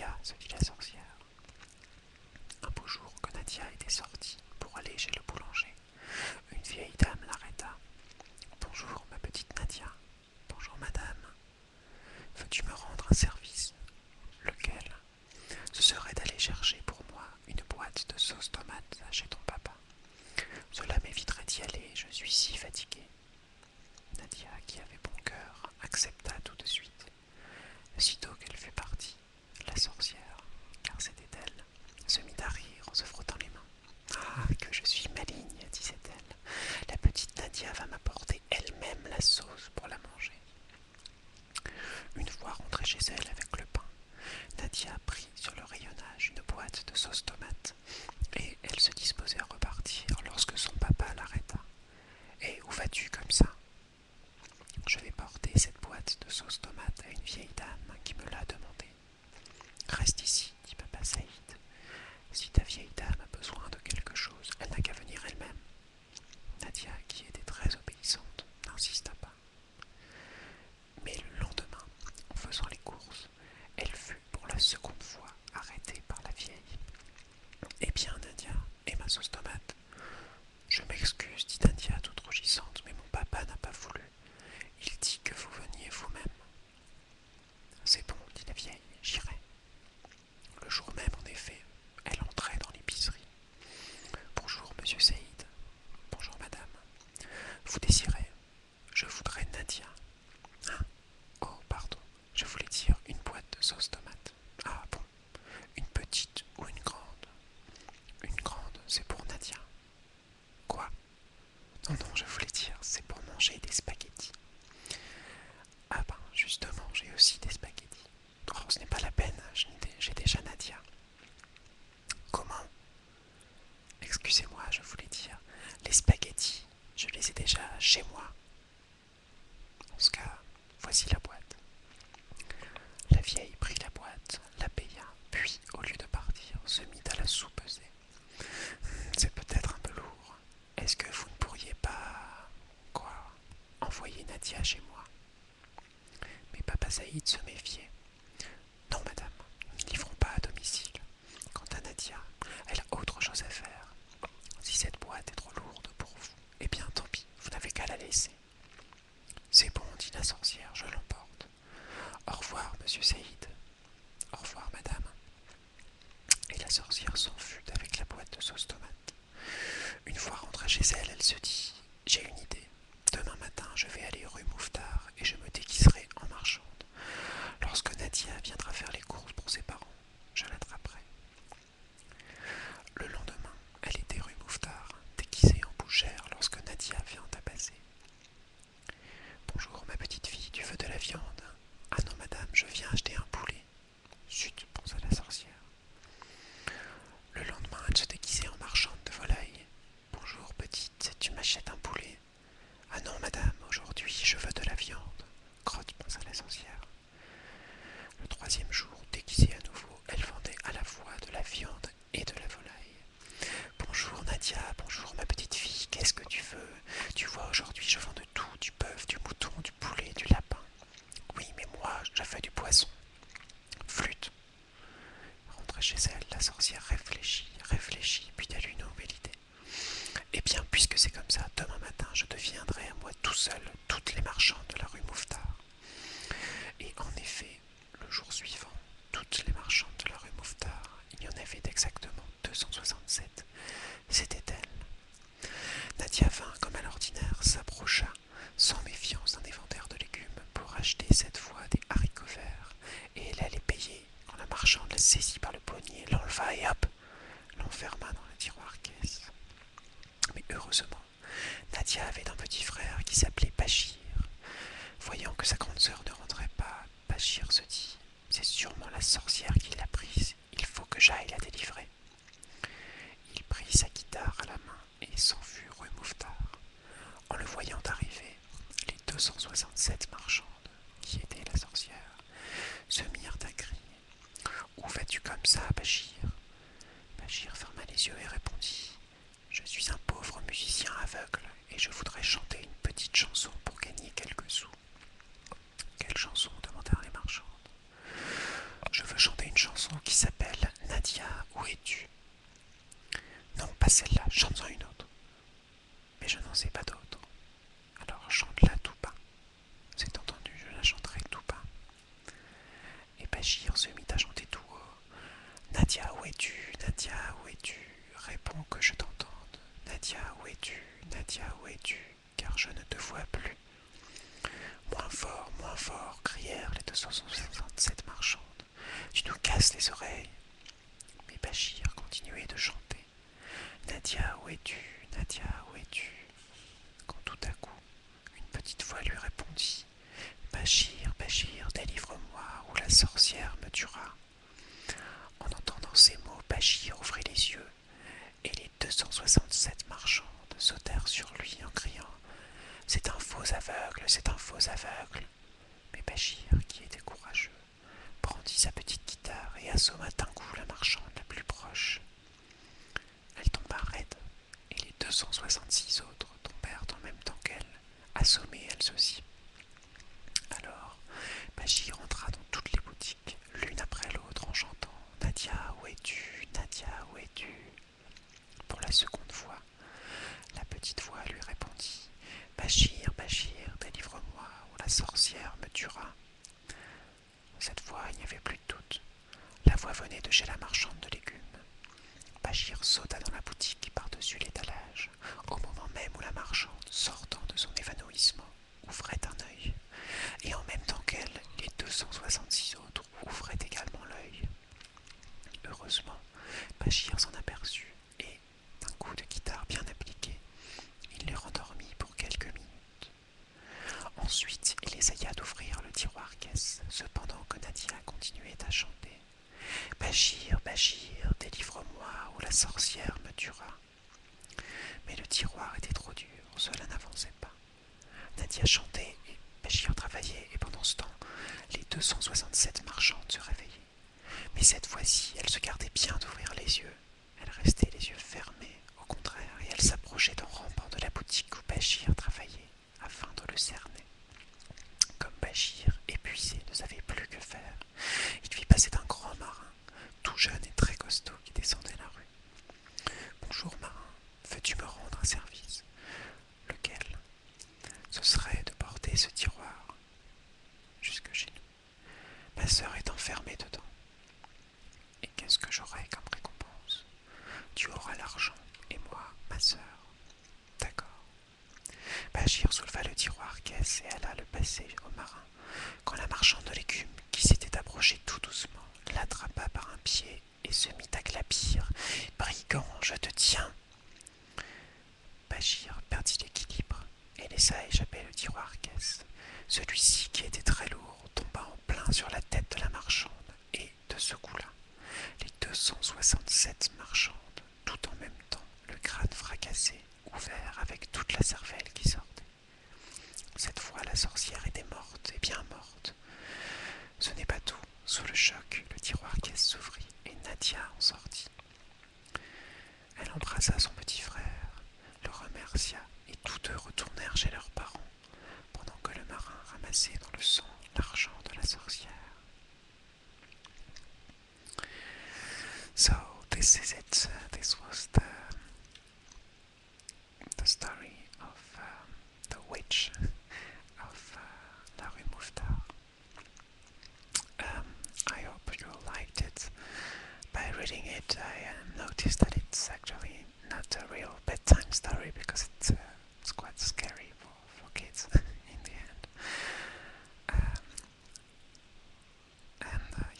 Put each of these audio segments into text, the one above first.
Nadia, se dit la sorcière. Un beau jour que Nadia était sortie pour aller chez le boulanger, une vieille dame l'arrêta. Bonjour, ma petite Nadia. Bonjour, madame. Veux-tu me rendre un service? Lequel? Ce serait d'aller chercher pour moi une boîte de sauce tomate chez ton papa. Cela m'éviterait d'y aller, je suis si fatiguée. Nadia, qui avait bon cœur, accepta tout de suite. Aussitôt qu'elle fut partie, la sorcière, car c'était elle, se mit à rire en se frottant les mains. Ah, que je suis maligne, disait-elle. La petite Nadia va m'apporter elle-même la sauce pour la manger. Une fois rentrée chez elle avec le pain, Nadia prit sur le rayonnage une boîte de sauce tomate et elle se disposait à repartir lorsque son papa l'arrêta. « Et où vas-tu comme ça ?»« Je vais porter cette boîte de sauce tomate à une vieille dame qui me l'a demandée. »« Reste ici, dit papa Saïd. Si ta vieille dame a besoin de quelque chose, elle n'a qu'à venir elle-même. » Nadia, qui était très obéissante, n'insista pas. Mais le lendemain, en faisant les courses, elle fut pour la seconde fois arrêtée par la vieille. « Eh bien, Nadia, et ma sauce tomate ?»« Je m'excuse, dit Nadia, toute rougissante, mais mon papa n'a pas voulu. Il dit que vous veniez vous-même. »« C'est bon, dit la vieille, j'irai. » Le jour même, en effet, elle entrait dans l'épicerie. « Bonjour, monsieur Saïd. Bonjour, madame. Vous désirez? Je voudrais Nadia. »« Hein? Oh, pardon, je voulais dire une boîte de sauce tomate. »« Ah bon, une petite ou une grande? »« Une grande, c'est pour Nadia. »« Quoi? Non, non, je voulais dire, c'est pour manger des spaghettis. »« Ah ben, justement, j'ai aussi des spaghettis. Oh, ce n'est pas la peine, j'ai déjà Nadia. »« Comment? Excusez-moi, je voulais dire, les spaghettis, je les ai déjà chez moi. En ce cas, voici la boîte. » La vieille prit la boîte, la paya, puis, au lieu de partir, se mit à la soupeser. « C'est peut-être un peu lourd. Est-ce que vous ne pourriez pas... quoi? Envoyer Nadia chez moi? » Mais papa Saïd se méfiait. « Non, madame, nous ne livrons pas à domicile. Quant à Nadia, elle a autre chose à faire. Si cette boîte est trop lourde pour vous, eh bien tant pis, vous n'avez qu'à la laisser. »« C'est bon, dit la sorcière, je l'emporte. Au revoir, monsieur Saïd. Au revoir, madame. » Et la sorcière s'en fut avec la boîte de sauce tomate. Une fois rentrée chez elle, elle se dit « J'ai une idée. Demain matin, je vais aller rue Mouffetard et je me déguiserai en marchande. Lorsque Nadia viendra faire les courses pour ses parents, je l'attraperai. » Le lendemain, elle était rue Mouffetard, déguisée en bouchère lorsque Nadia vint à passer. « Bonjour, ma petite fille, tu veux de la viande? »« Ah non, madame, je viens acheter un poulet. »« Zut, pensa la sorcière. » Le lendemain, elle se déguisait en marchande de volailles. « Bonjour, petite, tu m'achètes un poulet? »« Ah non, madame, aujourd'hui, je veux de la viande. »« Crotte, pensa la sorcière. » Le troisième jour, déguisée à nouveau, elle vendait à la fois de la viande et de la volaille. « Bonjour, Nadia, bonjour, ma petite fille, qu'est-ce que tu veux? Tu vois, aujourd'hui, je vends de tout, du bœuf, du mouton, du poulet, du lapin. »« Oui, mais moi, je fais du poisson. »« Flûte. » Rentrée chez elle, la sorcière réfléchit, puis elle eut une nouvelle idée. « Eh bien, puisque c'est comme ça, demain matin, je deviendrai à moi tout seul toutes les marchandes de la rue Mouffetard. » Et en effet, le jour suivant, toutes les marchandes de la rue Mouffetard, il y en avait exactement 267. C'était elle. Nadia vint, comme à l'ordinaire, s'approcha, sans méfiance, d'un éventaire de légumes pour acheter cette fois des haricots verts, et elle allait payer quand la marchande la saisit par le poignet, l'enleva et hop, l'enferma dans le tiroir-caisse. Mais heureusement, Nadia avait un petit frère qui s'appelait Bachir. Voyant que sa grande sœur ne rentrait pas, Bachir se dit « C'est sûrement la sorcière qui l'a prise, il faut que j'aille la délivrer. » Il prit sa guitare à la main et s'enfuit rue Mouffetard. En le voyant arriver, les 267 marchandes, qui étaient la sorcière, se mirent à crier « Où vas-tu comme ça, Bachir ?» Bachir ferma les yeux et répondit « Je suis un pauvre musicien aveugle et je voudrais chanter une petite chanson pour gagner quelques sous. » « Quelle chanson ?» demandèrent les marchandes. « Je veux chanter une chanson celle-là, chante-en une autre. Mais je n'en sais pas d'autre. Alors chante-la tout bas. C'est entendu, je la chanterai tout bas. Et Bachir se mit à chanter tout haut. Nadia, où es-tu? Nadia, où es-tu? Réponds que je t'entende. Nadia, où es-tu? Nadia, où es-tu? Car je ne te vois plus. Moins fort, crièrent les 267 marchandes. Tu nous casses les oreilles. Mais Bachir continuait de chanter. Nadia, où es-tu? Nadia, où es-tu? Quand tout à coup, une petite voix lui répondit. Bachir, Bachir, délivre-moi, ou la sorcière me tuera. En entendant ces mots, Bachir ouvrit les yeux, et les 267 marchandes sautèrent sur lui en criant « C'est un faux aveugle, c'est un faux aveugle !» Mais Bachir, qui était courageux, brandit sa petite guitare et assomma d'un coup la marchande la plus proche. Elle tomba raide, et les 266 autres tombèrent en même temps qu'elle, assommées elles aussi. Alors, Bachir entra dans toutes les boutiques, l'une après l'autre, en chantant « Nadia, où es-tu? Nadia, où es-tu ?» Pour la seconde fois, la petite voix lui répondit « Bachir, Bachir, délivre-moi, ou la sorcière me tuera. » Cette fois, il n'y avait plus de doute. La voix venait de chez la marchande de légumes. Bachir sauta dans la boutique par-dessus l'étalage, au moment même où la marchande, sortant de son évanouissement, ouvrait un œil. Et en même temps qu'elle, les 266 autres ouvraient également l'œil. Heureusement, Bachir s'en aperçut et, d'un coup de guitare bien appliqué, il les rendormit pour quelques minutes. Ensuite, il essaya d'ouvrir le tiroir-caisse, cependant que Nadia continuait à chanter. « Bachir, Bachir, délivre-moi, ou la sorcière me tuera. » Mais le tiroir était trop dur, cela n'avançait pas. Nadia chantait et Bachir travaillait, et pendant ce temps, les 267 marchandes se réveillaient. Mais cette fois-ci, elles se gardaient bien d'ouvrir les yeux. Elles restaient les yeux fermés, au contraire, et elles s'approchaient en rampant de la boutique où Bachir travaillait, afin de le cerner. Comme Bachir, épuisé, ne savait plus que faire, il vit passer un grand marin, tout jeune et très costaud, qui descendait la rue. « Bonjour marin, veux-tu me rendre un service ?»« Lequel ?»« Ce serait de porter ce tiroir jusque chez nous. Ma sœur est enfermée dedans. Et qu'est-ce que j'aurai comme récompense? Tu auras l'argent, et moi, ma sœur. » D'accord. Bachir souleva le tiroir-caisse et alla le passer au marin, quand la marchande de légumes, qui s'était approchée tout doucement, l'attrapa par un pied et se mit à glapir. « Brigand, je te tiens !» Bachir perdit l'équilibre et laissa échapper le tiroir-caisse. Celui-ci, qui était très lourd, tomba en plein sur la tête de la marchande, et, de ce coup-là, les 267 marchandes, tout en même temps, le crâne fracassé, ouvert avec toute la cervelle qui sortait. Cette fois, la sorcière était morte, et bien morte. Ce n'est pas tout. Sous le choc, le tiroir-caisse s'ouvrit, et Nadia en sortit. Elle embrassa son petit frère, le remercia, et tous deux retournèrent chez leurs parents, pendant que le marin ramassait dans le sang l'argent de la sorcière. So this is it. This was the story of the witch of La Rue Mouffetard. I hope you liked it. By reading it, I noticed that it's actually not a real bedtime story because it's quite scary for kids in the end.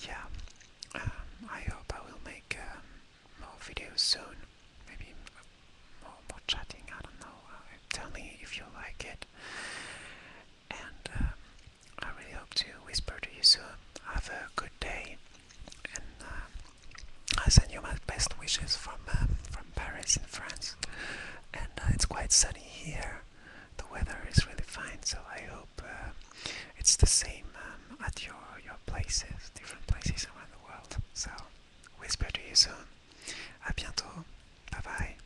Yeah, I hope I will make more videos soon. Maybe more chatting. I don't know. Tell me if you like it. And I really hope to whisper to you soon. Have a good day, and I send you my best wishes from Paris in France. And it's quite sunny here. The weather is really fine, so I hope it's the same at your places, different places around the world. So, whisper to you soon. À bientôt. Bye bye.